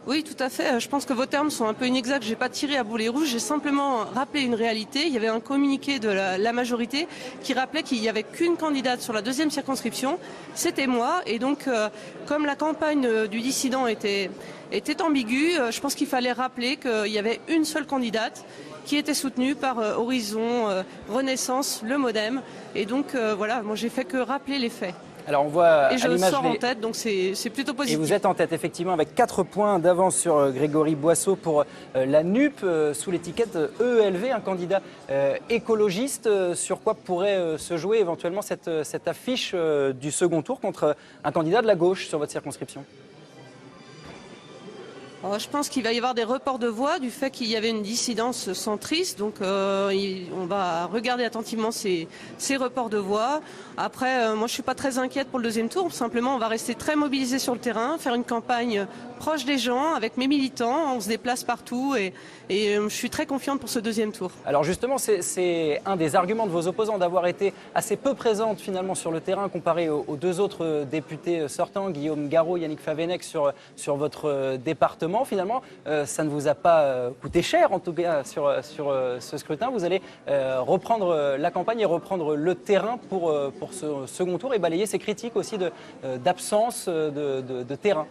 Oui, tout à fait. Je pense que vos termes sont un peu inexacts. Je n'ai pas tiré à boulet rouge. J'ai simplement rappelé une réalité. Il y avait un communiqué de la majorité qui rappelait qu'il n'y avait qu'une candidate sur la 2e circonscription. C'était moi. Et donc, comme la campagne du dissident était ambiguë, je pense qu'il fallait rappeler qu'il y avait une seule candidate qui était soutenue par Horizon, Renaissance, le Modem. Et donc, voilà, moi, j'ai fait que rappeler les faits. Alors on voit et je sors en tête, donc c'est plutôt positif. Et vous êtes en tête effectivement avec 4 points d'avance sur Grégory Boisseau pour la NUP sous l'étiquette EELV, un candidat écologiste. Sur quoi pourrait se jouer éventuellement cette affiche du second tour contre un candidat de la gauche sur votre circonscription? Je pense qu'il va y avoir des reports de voix du fait qu'il y avait une dissidence centriste. Donc on va regarder attentivement ces reports de voix. Après, moi je ne suis pas très inquiète pour le deuxième tour. Simplement, on va rester très mobilisés sur le terrain, faire une campagne proche des gens, avec mes militants. On se déplace partout et je suis très confiante pour ce deuxième tour. Alors justement, c'est un des arguments de vos opposants d'avoir été assez peu présente finalement sur le terrain comparé aux 2 autres députés sortants, Guillaume Garot, Yannick Favennec sur votre département. Finalement, ça ne vous a pas coûté cher, en tout cas, sur ce scrutin. Vous allez reprendre la campagne et reprendre le terrain pour ce second tour et balayer ces critiques aussi d'absence de terrain.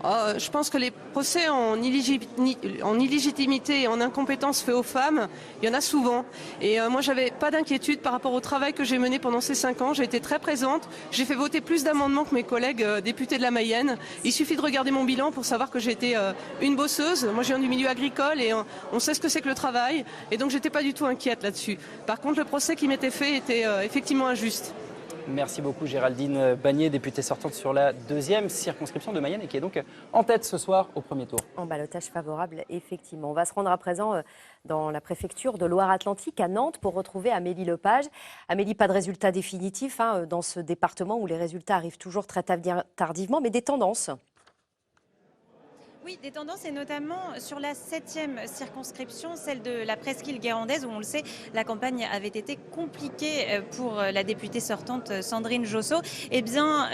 Je pense que les procès en illégitimité et en incompétence faits aux femmes, il y en a souvent. Et moi, j'avais pas d'inquiétude par rapport au travail que j'ai mené pendant ces 5 ans. J'ai été très présente. J'ai fait voter plus d'amendements que mes collègues députés de la Mayenne. Il suffit de regarder mon bilan pour savoir que j'ai été une bosseuse. Moi, je viens du milieu agricole et on sait ce que c'est que le travail. Et donc, j'étais pas du tout inquiète là-dessus. Par contre, le procès qui m'était fait était effectivement injuste. Merci beaucoup Géraldine Bagné, députée sortante sur la 2e circonscription de Mayenne et qui est donc en tête ce soir au premier tour. En ballottage favorable, effectivement. On va se rendre à présent dans la préfecture de Loire-Atlantique à Nantes pour retrouver Amélie Lepage. Amélie, pas de résultats définitifs dans ce département où les résultats arrivent toujours très tardivement, mais des tendances. Oui, des tendances et notamment sur la 7e circonscription, celle de la presqu'île guérandaise où on le sait, la campagne avait été compliquée pour la députée sortante Sandrine Josso. Eh bien,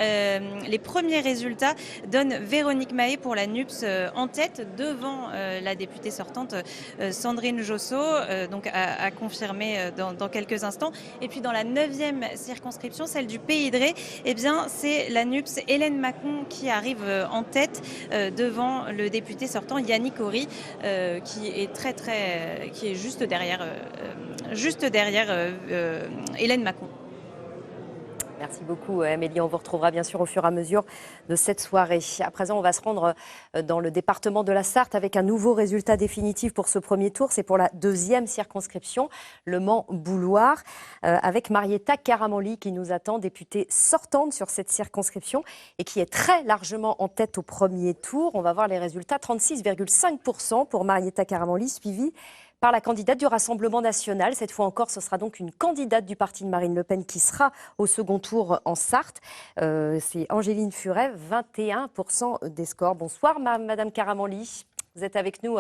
les premiers résultats donnent Véronique Mahé pour la NUPS en tête devant la députée sortante Sandrine Josso, donc à confirmer dans quelques instants. Et puis dans la 9e circonscription, celle du Pays de Ré, eh bien c'est la NUPS Hélène Macron qui arrive en tête devant le député sortant Yannick Horry, qui est juste derrière Hélène Macron. Merci beaucoup, Amélie. On vous retrouvera bien sûr au fur et à mesure de cette soirée. À présent, on va se rendre dans le département de la Sarthe avec un nouveau résultat définitif pour ce premier tour. C'est pour la deuxième circonscription, Le Mans-Bouloir, avec Marietta Karamanli qui nous attend, députée sortante sur cette circonscription et qui est très largement en tête au premier tour. On va voir les résultats, 36,5% pour Marietta Karamanli, suivie par la candidate du Rassemblement national. Cette fois encore, ce sera donc une candidate du parti de Marine Le Pen qui sera au second tour en Sarthe. C'est Angéline Furet, 21% des scores. Bonsoir, Madame Karamanli. Vous êtes avec nous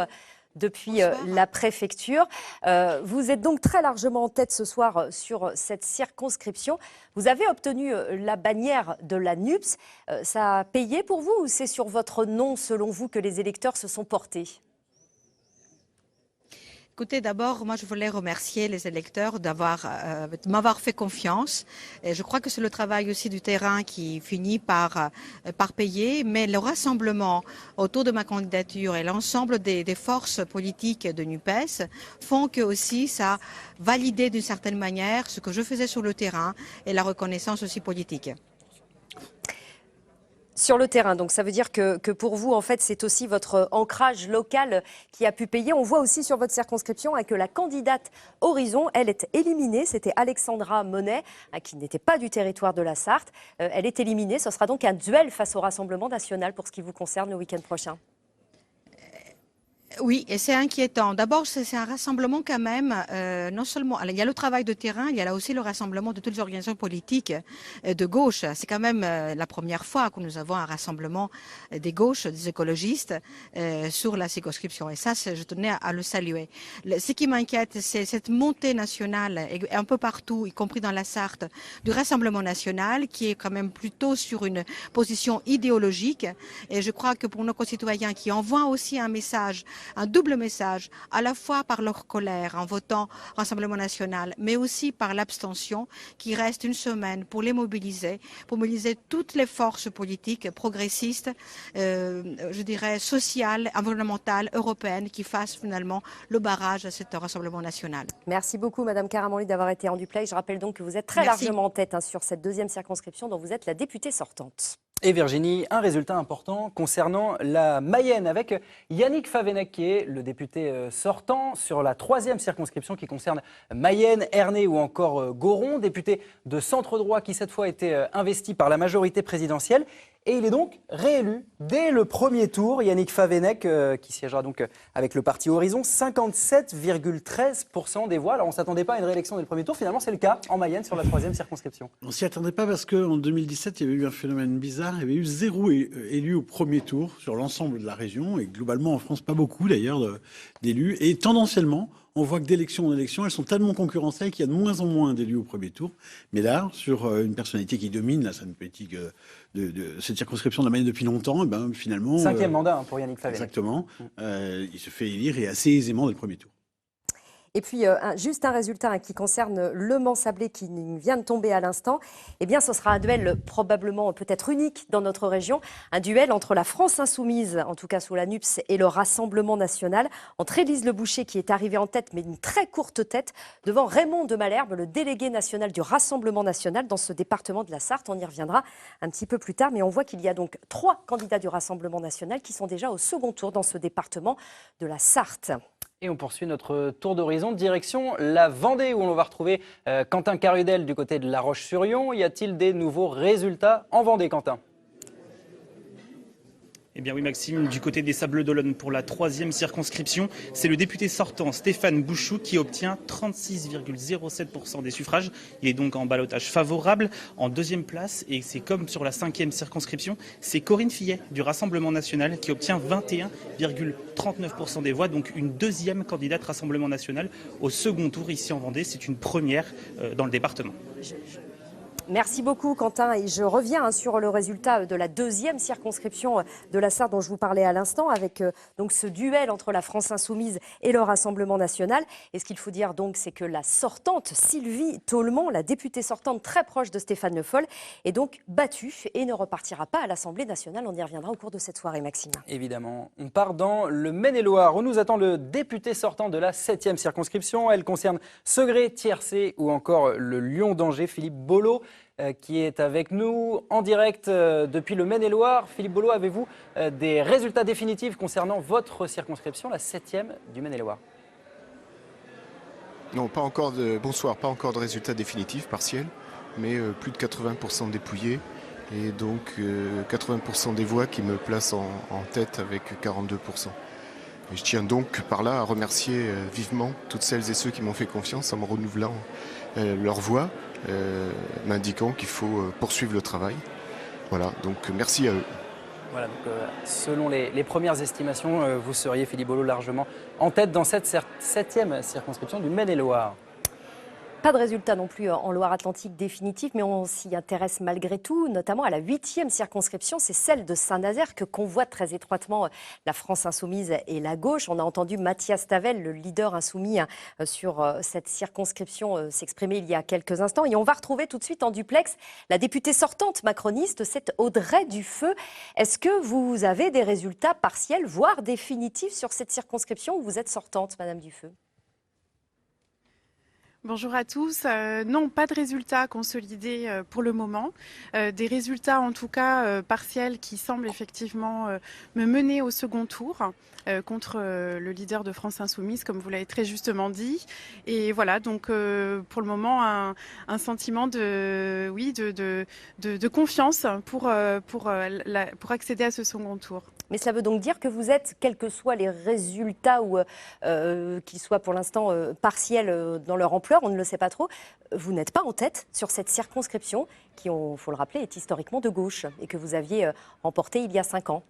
depuis la préfecture. Vous êtes donc très largement en tête ce soir sur cette circonscription. Vous avez obtenu la bannière de la NUPES. Ça a payé pour vous ou c'est sur votre nom, selon vous, que les électeurs se sont portés ? Écoutez, d'abord, moi, je voulais remercier les électeurs de m'avoir fait confiance. Et je crois que c'est le travail aussi du terrain qui finit par payer. Mais le rassemblement autour de ma candidature et l'ensemble des forces politiques de NUPES font que aussi ça a validé d'une certaine manière ce que je faisais sur le terrain et la reconnaissance aussi politique. Sur le terrain, donc ça veut dire que pour vous, en fait, c'est aussi votre ancrage local qui a pu payer. On voit aussi sur votre circonscription que la candidate Horizon, elle est éliminée. C'était Alexandra Monet, qui n'était pas du territoire de la Sarthe. Elle est éliminée. Ce sera donc un duel face au Rassemblement national pour ce qui vous concerne le week-end prochain. Oui, et c'est inquiétant. D'abord, c'est un rassemblement quand même, non seulement, alors, il y a le travail de terrain, il y a là aussi le rassemblement de toutes les organisations politiques de gauche. C'est quand même la première fois que nous avons un rassemblement des gauches, des écologistes sur la circonscription. Et ça, je tenais à le saluer. Ce qui m'inquiète, c'est cette montée nationale, et un peu partout, y compris dans la Sarthe, du Rassemblement national, qui est quand même plutôt sur une position idéologique. Et je crois que pour nos concitoyens qui envoient aussi un double message, à la fois par leur colère en votant Rassemblement national, mais aussi par l'abstention, qui reste une semaine pour mobiliser toutes les forces politiques progressistes, je dirais sociales, environnementales, européennes, qui fassent finalement le barrage à ce Rassemblement national. Merci beaucoup, Madame Karamanli, d'avoir été en duplex. Je rappelle donc que vous êtes très largement en tête sur cette deuxième circonscription dont vous êtes la députée sortante. Et Virginie, un résultat important concernant la Mayenne avec Yannick Favennec qui est le député sortant sur la troisième circonscription qui concerne Mayenne, Ernée ou encore Goron, député de centre droit qui cette fois a été investi par la majorité présidentielle. Et il est donc réélu dès le premier tour. Yannick Favennec, qui siégera donc avec le parti Horizon, 57,13% des voix. Alors on ne s'attendait pas à une réélection dès le premier tour. Finalement, c'est le cas en Mayenne sur la troisième circonscription. On ne s'y attendait pas parce qu'en 2017, il y avait eu un phénomène bizarre. Il y avait eu 0 élus au premier tour sur l'ensemble de la région. Et globalement, en France, pas beaucoup d'ailleurs d'élus. Et tendanciellement, on voit que d'élection en élection, elles sont tellement concurrentielles qu'il y a de moins en moins d'élus au premier tour. Mais là, sur une personnalité qui domine la scène politique de cette circonscription de la Mayenne depuis longtemps, et ben, finalement... 5e mandat pour Yannick Favennec. Exactement. Il se fait élire et assez aisément dès le premier tour. Et puis, juste un résultat qui concerne Le Mans-Sablé qui vient de tomber à l'instant. Eh bien, ce sera un duel probablement peut-être unique dans notre région. Un duel entre la France insoumise, en tout cas sous la NUPES, et le Rassemblement national. Entre Élise Le Boucher, qui est arrivée en tête, mais d'une très courte tête, devant Raymond de Malherbe, le délégué national du Rassemblement national dans ce département de la Sarthe. On y reviendra un petit peu plus tard. Mais on voit qu'il y a donc 3 candidats du Rassemblement national qui sont déjà au second tour dans ce département de la Sarthe. Et on poursuit notre tour d'horizon, direction la Vendée, où on va retrouver Quentin Carudel du côté de La Roche-sur-Yon. Y a-t-il des nouveaux résultats en Vendée, Quentin ? Eh bien oui Maxime, du côté des Sables d'Olonne pour la 3e circonscription, c'est le député sortant Stéphane Bouchou qui obtient 36,07% des suffrages. Il est donc en ballottage favorable. En 2e place, et c'est comme sur la 5e circonscription, c'est Corinne Fillet du Rassemblement national qui obtient 21,39% des voix, donc une 2e candidate Rassemblement national au second tour ici en Vendée. C'est une première dans le département. Merci beaucoup Quentin et je reviens sur le résultat de la deuxième circonscription de la Sarthe dont je vous parlais à l'instant avec donc ce duel entre la France Insoumise et le Rassemblement National. Et ce qu'il faut dire donc c'est que la sortante Sylvie Taulement, la députée sortante très proche de Stéphane Le Foll, est donc battue et ne repartira pas à l'Assemblée nationale. On y reviendra au cours de cette soirée, Maxime. Évidemment, on part dans le Maine-et-Loire où nous attend le député sortant de la 7e circonscription. Elle concerne Segré, Tiercé ou encore le Lion d'Angers, Philippe Bolo, qui est avec nous en direct depuis le Maine-et-Loire. Philippe Bolo, avez-vous des résultats définitifs concernant votre circonscription, la 7e du Maine-et-Loire? Non, pas encore de résultats définitifs, partiels, mais plus de 80% dépouillés. Et donc 80% des voix qui me placent en tête avec 42%. Et je tiens donc par là à remercier vivement toutes celles et ceux qui m'ont fait confiance en me renouvelant leur voix, m'indiquant qu'il faut poursuivre le travail. Voilà, donc merci à eux. Voilà, donc, selon les premières estimations, vous seriez, Philippe Bolo, largement en tête dans cette 7e circonscription du Maine-et-Loire. Pas de résultat non plus en Loire-Atlantique définitif, mais on s'y intéresse malgré tout, notamment à la 8e circonscription, c'est celle de Saint-Nazaire que convoite très étroitement la France Insoumise et la gauche. On a entendu Mathias Tavel, le leader insoumis sur cette circonscription, s'exprimer il y a quelques instants. Et on va retrouver tout de suite en duplex la députée sortante macroniste, c'est Audrey Dufeu. Est-ce que vous avez des résultats partiels, voire définitifs sur cette circonscription où vous êtes sortante, Madame Dufeu ? Bonjour à tous. Non, pas de résultats consolidés pour le moment. Des résultats en tout cas partiels qui semblent effectivement me mener au second tour contre le leader de France Insoumise, comme vous l'avez très justement dit. Et voilà, donc pour le moment, un sentiment de confiance pour accéder à ce second tour. Mais cela veut donc dire que vous êtes, quels que soient les résultats ou qu'ils soient pour l'instant partiels dans leur ampleur, on ne le sait pas trop, vous n'êtes pas en tête sur cette circonscription qui, il faut le rappeler, est historiquement de gauche et que vous aviez remportée il y a 5 ans.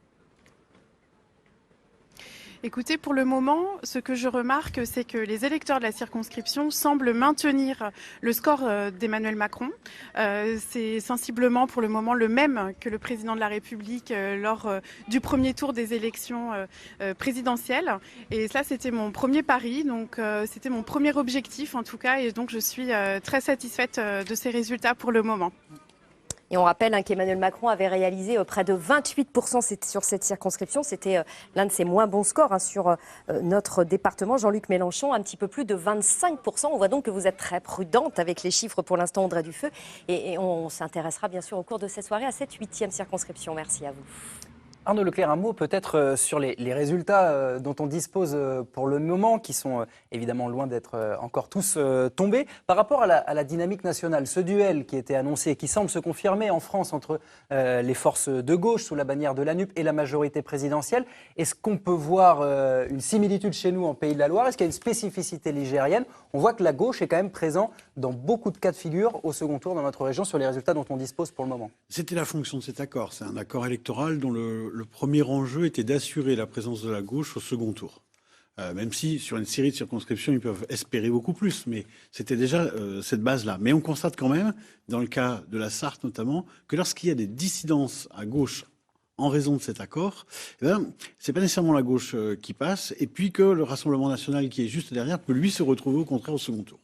Écoutez, pour le moment, ce que je remarque, c'est que les électeurs de la circonscription semblent maintenir le score d'Emmanuel Macron. C'est sensiblement pour le moment le même que le président de la République lors du premier tour des élections présidentielles. Et ça, c'était mon premier pari, donc c'était mon premier objectif en tout cas. Et donc, je suis très satisfaite de ces résultats pour le moment. Et on rappelle qu'Emmanuel Macron avait réalisé près de 28% sur cette circonscription. C'était l'un de ses moins bons scores sur notre département. Jean-Luc Mélenchon, un petit peu plus de 25%. On voit donc que vous êtes très prudente avec les chiffres pour l'instant, Audrey Dufeu. Et on s'intéressera bien sûr au cours de cette soirée à cette 8e circonscription. Merci à vous. Arnaud Leclerc, un mot peut-être sur les résultats dont on dispose pour le moment, qui sont évidemment loin d'être encore tous tombés. Par rapport à la dynamique nationale, ce duel qui était annoncé et qui semble se confirmer en France entre les forces de gauche sous la bannière de la NUP et la majorité présidentielle, est-ce qu'on peut voir une similitude chez nous en Pays de la Loire? Est-ce qu'il y a une spécificité ligérienne? On voit que la gauche est quand même présente dans beaucoup de cas de figure au second tour dans notre région sur les résultats dont on dispose pour le moment. C'était la fonction de cet accord. C'est un accord électoral dont le premier enjeu était d'assurer la présence de la gauche au second tour. Même si, sur une série de circonscriptions, ils peuvent espérer beaucoup plus. Mais c'était déjà cette base-là. Mais on constate quand même, dans le cas de la Sarthe notamment, que lorsqu'il y a des dissidences à gauche en raison de cet accord, c'est pas nécessairement la gauche qui passe. Et puis que le Rassemblement national qui est juste derrière peut lui se retrouver au contraire au second tour.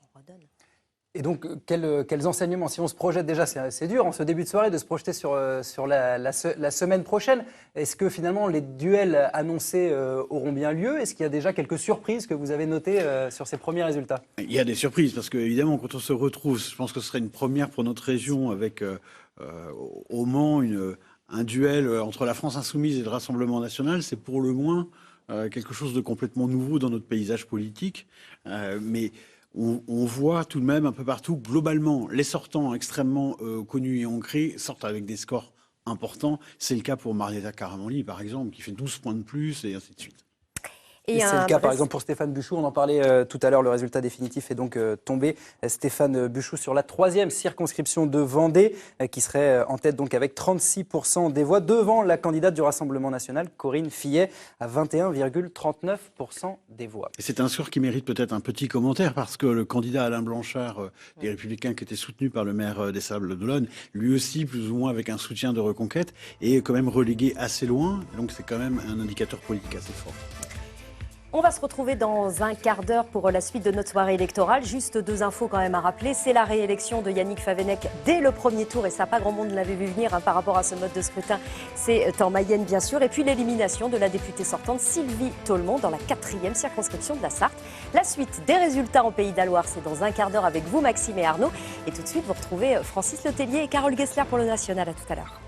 Et donc, quels enseignements? Si on se projette déjà, c'est dur en ce début de soirée de se projeter sur la semaine prochaine. Est-ce que finalement les duels annoncés auront bien lieu? Est-ce qu'il y a déjà quelques surprises que vous avez notées sur ces premiers résultats? Il y a des surprises parce que évidemment, quand on se retrouve, je pense que ce serait une première pour notre région avec au Mans un duel entre la France Insoumise et le Rassemblement National. C'est pour le moins quelque chose de complètement nouveau dans notre paysage politique. Mais on voit tout de même un peu partout, globalement, les sortants extrêmement connus et ancrés sortent avec des scores importants. C'est le cas pour Marietta Karamanli, par exemple, qui fait 12 points de plus, et ainsi de suite. Et c'est le cas par exemple pour Stéphane Buchou, on en parlait tout à l'heure, le résultat définitif est donc tombé. Stéphane Buchou sur la 3e circonscription de Vendée, qui serait en tête donc avec 36% des voix, devant la candidate du Rassemblement national, Corinne Fillet, à 21,39% des voix. Et c'est un score qui mérite peut-être un petit commentaire, parce que le candidat Alain Blanchard, des Républicains, qui était soutenu par le maire des Sables-d'Olonne, lui aussi, plus ou moins avec un soutien de Reconquête, est quand même relégué assez loin. Donc c'est quand même un indicateur politique assez fort. On va se retrouver dans un quart d'heure pour la suite de notre soirée électorale. Juste 2 infos quand même à rappeler. C'est la réélection de Yannick Favennec dès le premier tour, et ça, pas grand monde ne l'avait vu venir par rapport à ce mode de scrutin. C'est en Mayenne, bien sûr. Et puis l'élimination de la députée sortante Sylvie Tolmont dans la 4e circonscription de la Sarthe. La suite des résultats en Pays d'Aloire, c'est dans un quart d'heure avec vous, Maxime et Arnaud. Et tout de suite, vous retrouvez Francis Letellier et Carole Gessler pour le National. À tout à l'heure.